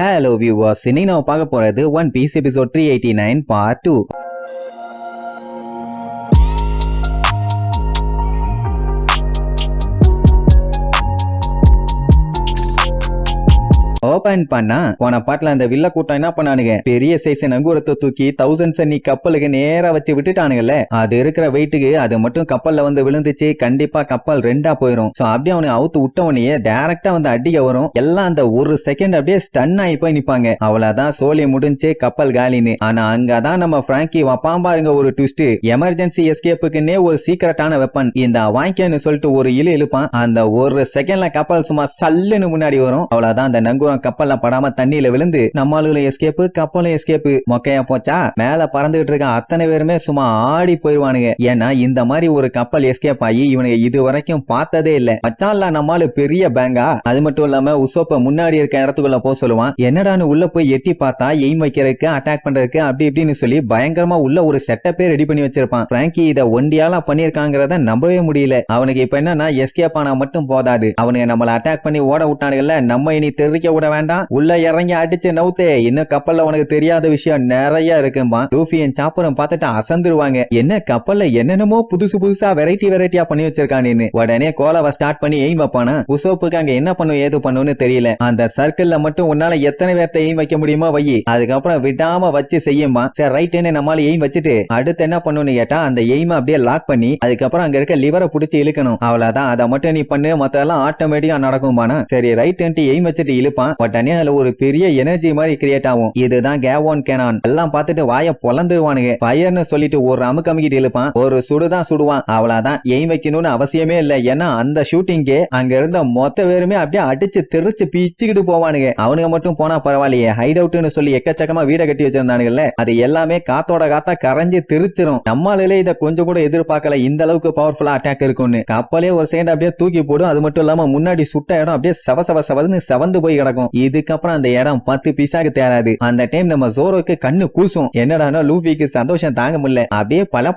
Hello viewers, இன்னைக்கு நம்ம பார்க்க போறது One Piece episode 389 part 2. Open பண்ணா போன பாட்டுல அந்த வில்ல கூட்டம் என்ன பண்ணானுங்க, பெரிய சைஸ் நங்கூரத்தை தூக்கி 1000 சன்னி கப்பலுக்கு நேரா வச்சு விட்டுட்டானுங்கல்ல. அது இருக்கிற வெயிட்டுக்கு அது மட்டும் கப்பல்ல வந்து விழுந்துச்சு, கண்டிப்பா கப்பல் ரெண்டா போயிரும். சோ அப்படியே அவனுக்கு அவுத்து விட்டவனையே டைரக்டா வந்து அடிக்க வரும். எல்லாம் அந்த ஒரு செகண்ட் அப்படியே ஸ்டன் ஆகி போய் நிப்பாங்க. அவ்வளவுதான், சோலி முடிஞ்சு கப்பல் காலின்னு. ஆனா அங்கதான் நம்ம பிராங்கி வப்பான் பாருங்க ஒரு ட்விஸ்ட். எமர்ஜென்சி எஸ்கேப்புக்குன்னே ஒரு சீக்கிரட்டான வெப்பன் இந்த வாங்கிக்கன்னு சொல்லிட்டு ஒரு இழுப்பான். அந்த ஒரு செகண்ட்ல கப்பல் சும்மா சல்லுன்னு முன்னாடி வரும். அவ்வளவுதான், அந்த நங்கூரம் கப்பல்ல படாம தண்ணியில விழுந்து நம்மளும் எஸ்கேப்பு கப்பலும் எஸ்கேப்பு. மொக்கையா போச்சா. மேல பறந்துகிட்டு இருக்க அத்தனை பேருமே சும்மா ஆடி போயிருவானுங்க. ஏன்னா இந்த மாதிரி ஒரு கப்பல் எஸ்கேப் ஆகி இவனுக்கு இது வரைக்கும் பார்த்ததே இல்ல. மச்சான்ல நம்மளு பெரிய பேங்கா. அது மட்டும் இல்லாம உசோப்ப முன்னாடி இருக்க இடத்துக்குள்ள போக சொல்லுவான். என்னடான்னு உள்ள போய் எட்டி பார்த்தா எய்ம் வைக்கிறதுக்கு அட்டாக் பண்றதுக்கு அப்படி இப்படின்னு சொல்லி பயங்கரமா உள்ள ஒரு செட்டப்பே ரெடி பண்ணி வச்சிருப்பான். பிராங்கி இத ஒண்டியாலா பண்ணிருக்காங்கிறத நம்பவே முடியல. அவனுக்கு இப்ப என்னன்னா எஸ்கேப் ஆனா மட்டும் போதாது, அவனுக்கு நம்மள அட்டாக் பண்ணி ஓட விட்டானுங்கல்ல, நம்ம இனி தெரிவிக்க விட வேண்டாம், உள்ள இறங்கி அடிச்சு நவுத்தே. இன்னும் கப்பல்ல உனக்கு தெரியாத விஷயம் நிறைய இருக்கும்பா. லூஃபியன் சாப்பரும் பார்த்துட்டு அசந்துருவாங்க. என்ன கப்பல்ல என்னென்னமோ புதுசு புதுசா வெரைட்டியா பண்ணி வச்சிருக்கானு. உடனே கோலாவை ஸ்டார்ட் பண்ணி எய்ம் வைப்பானா. உசோப்புக்கு அங்க என்ன பண்ணும் ஏது பண்ணுன்னு தெரியல. அந்த சர்க்கிள்ல மட்டும் உன்னால எத்தனை பேர்த்த எய்ம் வைக்க முடியுமோ வை, அதுக்கப்புறம் விடாம வச்சு செய்யுமா. சரி ரைட்னு நம்மளால எய்ம் வச்சுட்டு அடுத்து என்ன பண்ணுன்னு கேட்டா அந்த எய்ம் அப்படியே லாக் பண்ணி அதுக்கப்புறம் அங்க இருக்க லிவரை பிடிச்சி இழுக்கணும். அவ்வளவுதான், அதை மட்டும் நீ பண்ணு, மத்த எல்லாம் ஆட்டோமேட்டிக்கா நடக்கும்பானா. சரி ரைட் எய்ம் வச்சுட்டு இழுப்பான். உடனே அதுல ஒரு பெரிய எனர்ஜி மாதிரி கிரியேட் ஆகும். இதுதான் கேவோன் கேனான். எல்லாம் பார்த்துட்டு வாய பொளந்துருவானுங்க. ஃபயர்னு சொல்லிட்டு ஒரு அமுக்கிட்டு இழுப்பான். ஒரு சுடுதான் சுடுவான். அவ்வளவுதான், எய்ம் வைக்கணும்னு அவசியமே இல்ல. ஏன்னா அந்த ஷூட்டிங்கே அங்க இருந்த மொத்த பேருமே அப்படியே அடிச்சு தெரிச்சு பீச்சுக்கிட்டு போவானுங்க. அவனுங்க மட்டும் போனா பரவாயில்லையே, ஹைட் அவுட்னு சொல்லி எக்கச்சக்கமா வீட கட்டி வச்சிருந்தானுங்கல்ல, அது எல்லாமே காத்தோட காத்தா கரைஞ்சு தெரிச்சிரும். நம்மளால இதை கொஞ்சம் கூட எதிர்பார்க்கல இந்த அளவுக்கு பவர்ஃபுல்லா அட்டாக் இருக்கும்னு. கப்பலே ஒரு சைடு அப்படியே தூக்கி போடும். அது மட்டும் இல்லாம முன்னாடி சுட்ட இடம் அப்படியே சவன்னு செவந்து போய் கிடக்கும். இதுக்கப்புறம் அந்த இடம் 10 பீஸாக்கு தேராது. அந்த டைம் நம்ம ஜோரோக்கு கண்ணு கூசும். என்னடானா லூபிக்கு சந்தோஷம் தாங்க முடியல. அப்படியே பல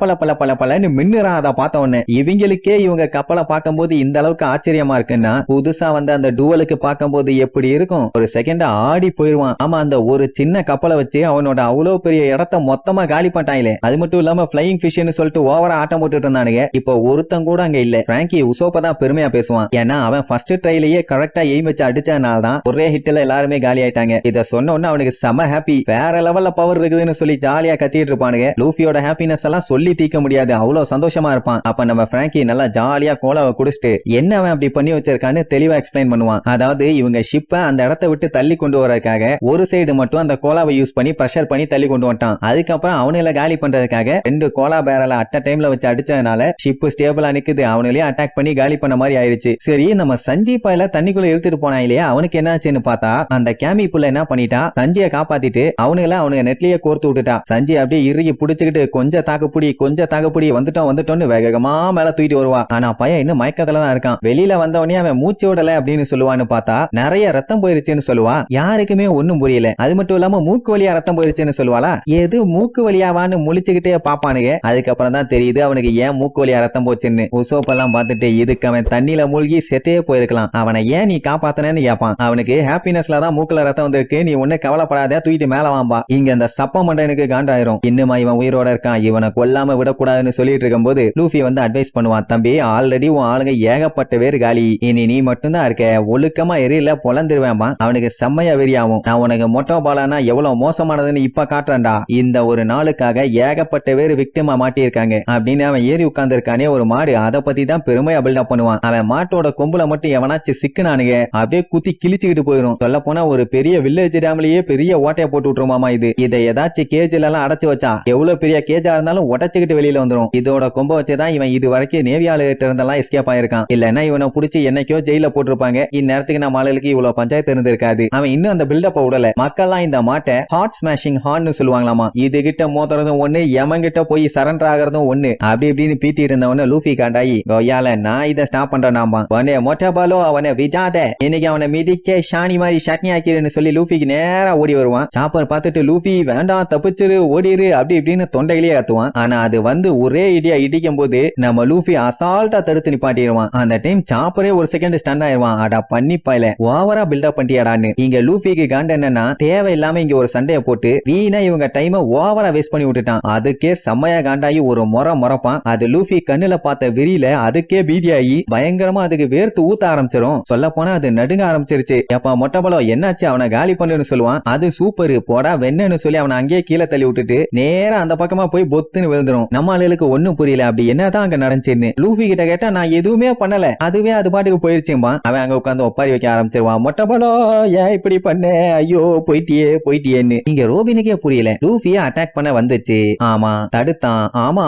மின்னுறான். அதை பார்த்த உடனே இவங்களுக்கே இவங்க கப்பலை பார்க்கும்போது இந்த அளவுக்கு ஆச்சரியமா இருக்குன்னா புதுசா வந்து அந்த டூவலுக்கு பார்க்கும்போது எப்படி இருக்கும். ஒரு செகண்ட் ஆடி போயிருவான். ஆமா, அந்த ஒரு சின்ன கப்பலை வச்சு அவனோட அவ்வளவு பெரிய இடத்தை மொத்தமா காலி பண்ணிட்டாங்களே. அது மட்டும் இல்லாம பிளையிங் ஃபிஷ்னு சொல்லிட்டு ஓவரா ஆட்டம் போட்டுட்டு இருந்தானுங்க. இப்போ ஒருத்தன் கூட அங்க இல்ல. பிராங்கி உசோப்ப தான் பெருமையா பேசுவான். ஏன்னா அவன் ஃபர்ஸ்ட் ட்ரைலயே கரெக்டா எய்ம் வச்சு அடிச்சதுனால தான் ஒரே ஹிட்ல எல்லாருமே காலி ஆயிட்டாங்க. இத சொன்ன உடனே அவனுக்கு செம ஹாப்பி. வேற லெவல்ல பவர் இருக்குதுன்னு சொல்லி ஜாலியா கத்திட்டு இருப்பானுங்க. லூஃபியோட ஹாப்பினஸ் எல்லாம் சொல்லி தீர்க்க முடியாது, அவ்வளவு சந்தோஷமா இருப்பான். அப்ப நம்ம பிராங்கி நல்லா ஜாலியா கோலாவை குடிச்சிட்டு என்ன அவன் அப்படி பண்ணி வச்சிருக்கான்னு தெளிவா எக்ஸ்பிளைன் பண்ணுவான். அதாவது இவங்க ஷிப்பை அந்த இடத்தை விட்டு தள்ளி கொண்டு வரதுக்காக ஒரு சைடு மட்டும் அந்த கோலாவை யூஸ் பண்ணி பிரஷர் பண்ணி தள்ளி கொண்டு வந்துட்டான். அதுக்கப்புறம் அவனுல காலி பண்றதுக்காக 2 கோலா பேரல அட்ட டைம்ல வச்சு அடிச்சதுனால ஷிப் ஸ்டேபிளா நிக்குது. அவனுலயே அட்டாக் பண்ணி காலி பண்ண மாதிரி ஆயிருச்சு. சரி, நம்ம சஞ்சீபாயில தண்ணிக்குள்ள இழுத்துட்டு போனா இல்லையா, அவனுக்கு என்னாச்சுன்னு பார்த்தா அந்த கேமி புள்ள என்ன பண்ணிட்டா, சஞ்சியை காப்பாத்திட்டு அவனுங்க நெட்லயே கோர்த்து விட்டுட்டா. சஞ்சி அப்படியே இறுகி புடிச்சுக்கிட்டு கொஞ்சம் தாக்குப்புடி வந்துட்டோம்னு வேகமா மேல தூக்கிட்டு வருவா. ஆனா பையன் இன்னும் மயக்கத்துல தான் இருக்கான். வெளியில வந்தவனே அவன் மூச்சு விடல அப்படின்னு சொல்லுவான்னு பார்த்தா நிறைய ரத்தம் போயிருச்சுன்னு சொல்லுவா. யாருக்குமே ஒண்ணும் புரியல. அது மட்டும் இல்லாம மூக்கு வழியா ரத்தம் போயிருச்சுன்னு சொல்லுவாளா. எது மூக்கு வழியாவான்னு முழிச்சுக்கிட்டே பாப்பானுங்க. அதுக்கப்புறம் தான் தெரியுது அவனுக்கு ஏன் மூக்கு வழியா ரத்தம் போச்சுன்னு. உசோப்பெல்லாம் பார்த்துட்டு இதுக்கு அவன் தண்ணியில மூழ்கி செத்தே போயிருக்கலாம், அவனை ஏன் நீ காப்பாத்தனன்னு கேட்பான். அவனுக்கு ஹாப்பினஸ்ல தான் மூக்குல ரத்தம் வந்திருக்கு, நீ ஒண்ணு கவலைப்படாத, தூக்கிட்டு மேல வாம்பா. இங்க அந்த சப்ப மண்டனுக்கு காண்டாயிரும். இன்னுமா இவன் உயிரோட இருக்கான், இவனை கொல்லாம விடக்கூடாதுன்னு சொல்லிட்டு இருக்கும்போது லூஃபி வந்து அட்வைஸ் பண்ணுவான். தம்பி, ஆல்ரெடி உன் ஆளுங்க ஏகப்பட்ட பேர் காலி, இனி நீ மட்டும்தான் இருக்க, ஒழுக்கமா எரியல பொழந்துருவேன்பா. அவனுக்கு செம்மையா வெறியாவும். நான் உனக்கு மொட்டை பாலானா எவ்வளவு மோசமானதுன்னு இப்ப காட்டுறேன்டா. இந்த ஒரு நாளுக்காக ஏகப்பட்ட பேர் விக்டிமா மாட்டியிருக்காங்க அப்படின்னு அவன் ஏறி உட்கார்ந்து இருக்கானே ஒரு மாடு, அதை பத்தி தான் பெருமையா பில்டப் பண்ணுவான். அவன் மாட்டோட கொம்புல மட்டும் எவனாச்சும் சிக்குனானுங்க அப்படியே குத்தி கிழிச்சுக்கிட்டு போயிரும். சொல்ல போனா ஒரு பெரிய வில்லேஜ் டேம்லயே பெரிய ஓட்டையை போட்டு விட்டுருமாமா. இதை ஏதாச்சும் கேஜ்ல எல்லாம் அடைச்சு வச்சா எவ்வளவு பெரிய கேஜா இருந்தாலும் உடச்சுக்கிட்டு வெளியில வந்துடும். இதோட கொம்ப வச்சுதான் இவன் இது வரைக்கும் நேவியால இருந்தெல்லாம் எஸ்கேப் ஆயிருக்கான். இல்லன்னா இவனை புடிச்சு என்னைக்கோ ஜெயில போட்டிருப்பாங்க. இந்நேரத்துக்கு நம்ம ஆளுக்கு இவ்வளவு பஞ்சாயத்து இருந்திருக்காது. அவன் இன்னும் அந்த பில்டப்ப விடல. மக்கள்லாம் இந்த மாட்டை ஹார்ட் ஸ்மாஷிங் ஹார்ன்னு சொல்லுவாங்களாமா. இது கிட்ட மோதுறதும் ஒண்ணு, எமங்கிட்ட போய் சரண்டர் ஆகிறதும் ஒண்ணு, அப்படி இப்படின்னு பீத்தி இருந்தவன லூஃபி காண்டாயி கோயால நான் இதை ஸ்டாப் பண்றேனாமா. அவனே மொட்டபாலோ அவனை விஜாத, இன்னைக்கு அவனை மிதிச்சே ஷான் பிரியாணி மாதிரி சட்னி ஆக்கிருன்னு சொல்லி லூஃபிக்கு நேரா ஓடி வருவான். சாப்பர் பார்த்துட்டு லூஃபி வேண்டாம் தப்பிச்சிரு ஓடிரு அப்படி இப்படின்னு தொண்டையிலேயே கத்துவான். ஆனா அது வந்து ஒரே இடியா இடிக்கும் போது நம்ம லூஃபி அசால்ட்டா தடுத்து நிப்பாட்டிடுவான். அந்த டைம் சாப்பரே ஒரு செகண்ட் ஸ்டன் ஆயிருவான். அடா பண்ணி பாயல ஓவரா பில்டப் பண்ணியாடான்னு. இங்க லூஃபிக்கு காண்ட என்னன்னா தேவையில்லாம இங்க ஒரு சண்டையை போட்டு வீணா இவங்க டைமை ஓவரா வேஸ்ட் பண்ணி விட்டுட்டான். அதுக்கே செம்மையா காண்டாயி ஒரு முறப்பான். அது லூஃபி கண்ணுல பார்த்த வெறியில அதுக்கே பீதியாகி பயங்கரமா அதுக்கு வேர்த்து ஊத்த ஆரம்பிச்சிரும். சொல்ல போனா அது நடுங்க ஆரம்பிச்சிருச்சு. எப்ப மொட்டை பழம் என்னாச்சு அவனை காலி பண்ணுன்னு சொல்லுவான். அது சூப்பர் போடா வெண்ணன்னு சொல்லி அவனை அங்கேயே கீழே தள்ளி விட்டுட்டு நேரா அந்த பக்கமா போய் பொத்துன்னு விழுந்துரும். நம்ம ஆளுக்கு ஒண்ணும் புரியல அப்படி என்னதான் அங்க நடந்துச்சுன்னு. லூஃபி கிட்ட கேட்டா நான் எதுவுமே பண்ணல அதுவே அது பாட்டுக்கு போயிருச்சும்பா. அவன் அங்க உட்காந்து ஒப்பாரி வைக்க ஆரம்பிச்சிருவான். மொட்டை பழம் ஏன் இப்படி பண்ண ஐயோ போயிட்டியேன்னு. இங்க ரோபினுக்கே புரியல. லூஃபிய அட்டாக் பண்ண வந்துச்சு ஆமா தடுத்தான் ஆமா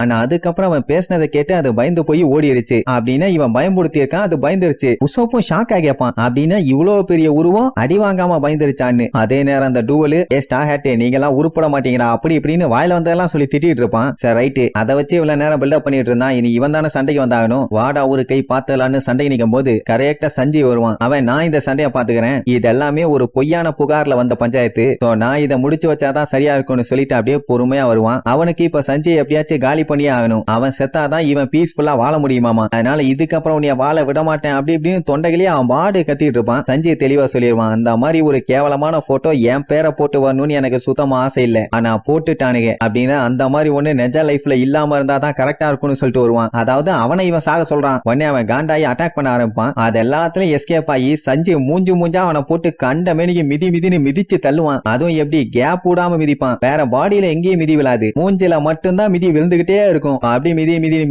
ஆனா அதுக்கப்புறம் அவன் பேசினதை கேட்டு அது பயந்து போய் ஓடிருச்சு அப்படின்னா இவன் பயன்படுத்தி இருக்கான். அது பயந்துருச்சு. உசோப்பும் ஷாக் ஆகியப்பான். அப்படின்னா இவ்வளவு பெரிய உருவம் அடி வாங்காம பயந்துருச்சான்னு. அதே நேரம் அந்த டூவலு ஸ்டார் ஹேட் நீங்க எல்லாம் உருப்பட மாட்டீங்களா அப்படி இப்படின்னு வாயில வந்ததெல்லாம் சொல்லி திட்டிட்டு இருப்பான். சரி ரைட்டு அதை வச்சு இவ்வளவு நேரம் பில்டப் பண்ணிட்டு இருந்தான். இனி இவன் தானே சண்டைக்கு வந்தாகணும். வாடா ஒரு கை பார்த்தலான்னு சண்டைக்கு நிற்கும் போது கரெக்டா சஞ்சய் வருவான். அவன் நான் இந்த சண்டையை பாத்துக்கிறேன் இதெல்லாமே ஒரு பொய்யான புகார்ல வந்த பஞ்சாயத்து நான் இதை முடிச்சு வச்சாதான் சரியா இருக்கும்னு சொல்லிட்டு அப்படியே பொறுமையா வருவான். அவனுக்கு இப்ப சஞ்சய் எப்படியாச்சும் காலி பண்ணியே ஆகணும். அவன் செத்தாதான் இவன் பீஸ்ஃபுல்லா வாழ முடியுமாமா. அதனால இதுக்கப்புறம் உன்னைய வாழ விட மாட்டேன் அப்படி இப்படின்னு தொண்டைகளே அவன் பாடு கத்திட்டு இருப்பான். சஞ்சய் தெளிவா சொல்லிடுவான் அந்த மாதிரி ஒரு கேவலமான போட்டோ என் பேரை போட்டு வரணும்னு எனக்கு சுத்தமா ஆசை இல்ல ஆனா போட்டுட்டானுங்க அப்படின்னா அந்த மாதிரி ஒண்ணு நெஜ லைஃப்ல இல்லாம இருந்தா தான் கரெக்டா இருக்கும்னு சொல்லிட்டு வருவான். அதாவது அவனை இவன் சாக சொல்றான். உடனே அவன் காண்டாயி அட்டாக் பண்ண ஆரம்பிப்பான். அது எல்லாத்துலயும் எஸ்கேப் ஆகி சஞ்சய் மூஞ்சா அவனை போட்டு கண்ட மேனிக்கு மிதின்னு மிதிச்சு தள்ளுவான். அதுவும் எப்படி கேப் விடாம மிதிப்பான். வேற பாடியில எங்கேயும் மிதி விழாது. மூஞ்சில மட்டும்தான் மிதி விழுந்துகிட்டே இருக்கும். அப்படி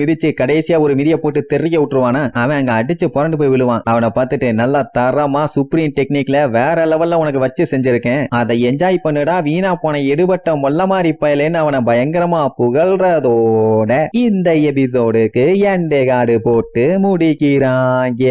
மிதிச்சு கடைசியா ஒரு மிதியை போட்டு தெரிய விட்டுருவானா. அவன் அங்க அடிச்சு புரண்டு போய் விழுவான். அவனை பார்த்துட்டு நல்லா தரமா சுப்ரீம் டெக்னிக்ல வேற லெவல்ல உனக்கு வச்சு செஞ்சிருக்கேன் அதை என்ஜாய் பண்ணுடா வீணா போன எடுபட்ட மொல்ல மாதிரி பயலேன்னு அவனை பயங்கரமா புகழ்றதோட இந்த எபிசோடுக்கு எண்டே கார்டு போட்டு முடிக்கிறாங்க.